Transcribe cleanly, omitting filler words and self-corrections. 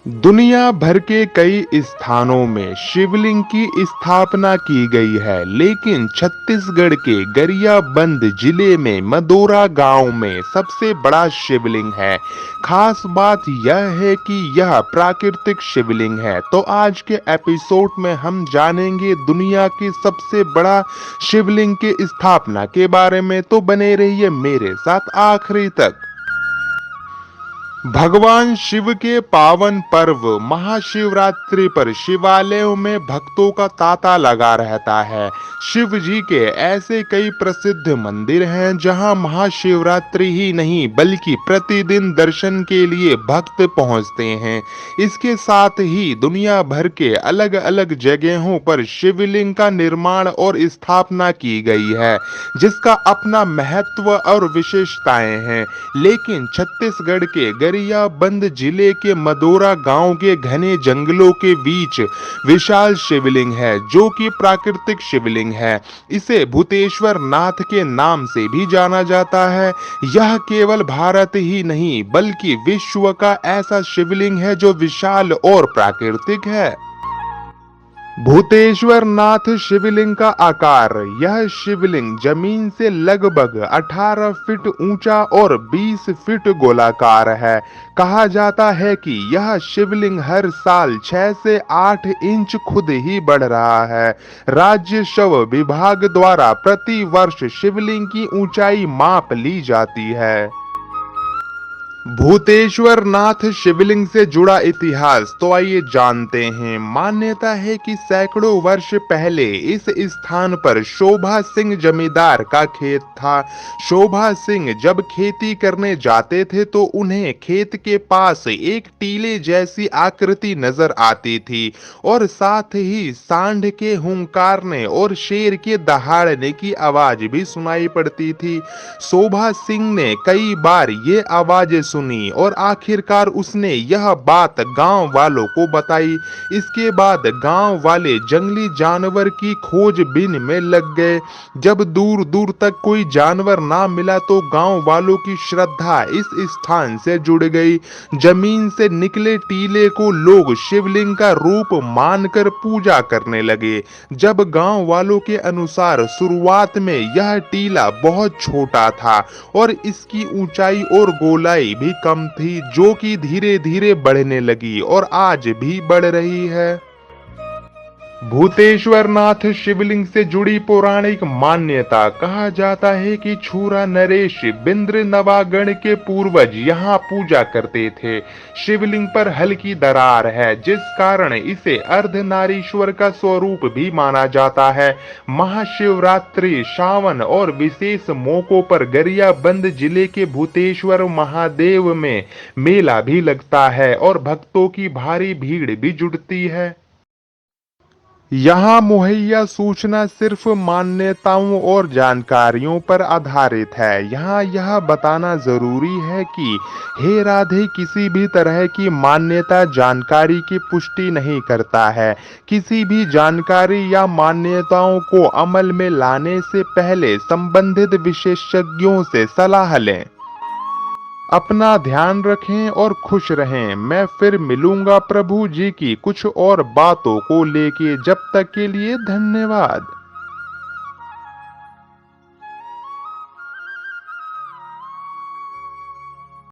दुनिया भर के कई स्थानों में शिवलिंग की स्थापना की गई है, लेकिन छत्तीसगढ़ के गरियाबंद जिले में मदोरा गांव में सबसे बड़ा शिवलिंग है। खास बात यह है कि यह प्राकृतिक शिवलिंग है। तो आज के एपिसोड में हम जानेंगे दुनिया के सबसे बड़ा शिवलिंग के स्थापना के बारे में। तो बने रहिए मेरे साथ आखिरी तक। भगवान शिव के पावन पर्व महाशिवरात्रि पर शिवालयों में भक्तों का तांता लगा रहता है। शिव जी के ऐसे कई प्रसिद्ध मंदिर हैं जहां महाशिवरात्रि ही नहीं बल्कि प्रतिदिन दर्शन के लिए भक्त पहुंचते हैं। इसके साथ ही दुनिया भर के अलग अलग जगहों पर शिवलिंग का निर्माण और स्थापना की गई है, जिसका अपना महत्व और विशेषताएं हैं। लेकिन छत्तीसगढ़ के गरियाबंद जिले के मदोरा गांव के घने जंगलों के बीच विशाल शिवलिंग है, जो कि प्राकृतिक शिवलिंग है। इसे भूतेश्वर नाथ के नाम से भी जाना जाता है। यह केवल भारत ही नहीं बल्कि विश्व का ऐसा शिवलिंग है जो विशाल और प्राकृतिक है। भूतेश्वर नाथ शिवलिंग का आकार। यह शिवलिंग जमीन से लगभग 18 फीट ऊंचा और 20 फीट गोलाकार है। कहा जाता है कि यह शिवलिंग हर साल 6 से 8 इंच खुद ही बढ़ रहा है। राज्य शव विभाग द्वारा प्रति वर्ष शिवलिंग की ऊंचाई माप ली जाती है। भूतेश्वर नाथ शिवलिंग से जुड़ा इतिहास तो आइए जानते हैं। मान्यता है कि सैकड़ों वर्ष पहले इस स्थान पर शोभा सिंह जमींदार का खेत था। शोभा सिंह जब खेती करने जाते थे तो उन्हें खेत के पास एक टीले जैसी आकृति नजर आती थी और साथ ही सांड के हुंकारने और शेर के दहाड़ने की आवाज भी सुनाई पड़ती थी। शोभा सिंह ने कई बार ये आवाजें सुनी और आखिरकार उसने यह बात गांव वालों को बताई। इसके बाद गांव वाले जंगली जानवर की खोजबीन में लग गए। जब दूर दूर तक कोई जानवर ना मिला तो गांव वालों की श्रद्धा इस स्थान से जुड़ गई। जमीन से निकले टीले को लोग शिवलिंग का रूप मानकर पूजा करने लगे। जब गांव वालों के अनुसार शुरुआत में यह टीला बहुत छोटा था और इसकी ऊंचाई और गोलाई भी कम थी, जो कि धीरे धीरे बढ़ने लगी और आज भी बढ़ रही है। भूतेश्वर नाथ शिवलिंग से जुड़ी पौराणिक मान्यता। कहा जाता है कि छूरा नरेश बिंद्र नवागण के पूर्वज यहाँ पूजा करते थे। शिवलिंग पर हल्की दरार है, जिस कारण इसे अर्धनारीश्वर का स्वरूप भी माना जाता है। महाशिवरात्रि, सावन और विशेष मौकों पर गरियाबंद जिले के भूतेश्वर महादेव में मेला भी लगता है और भक्तों की भारी भीड़ भी जुटती है। यहाँ मुहैया सूचना सिर्फ मान्यताओं और जानकारियों पर आधारित है। यहाँ यह बताना जरूरी है कि हे राधे किसी भी तरह की मान्यता जानकारी की पुष्टि नहीं करता है। किसी भी जानकारी या मान्यताओं को अमल में लाने से पहले संबंधित विशेषज्ञों से सलाह लें। अपना ध्यान रखें और खुश रहें। मैं फिर मिलूंगा प्रभु जी की कुछ और बातों को लेके। जब तक के लिए धन्यवाद।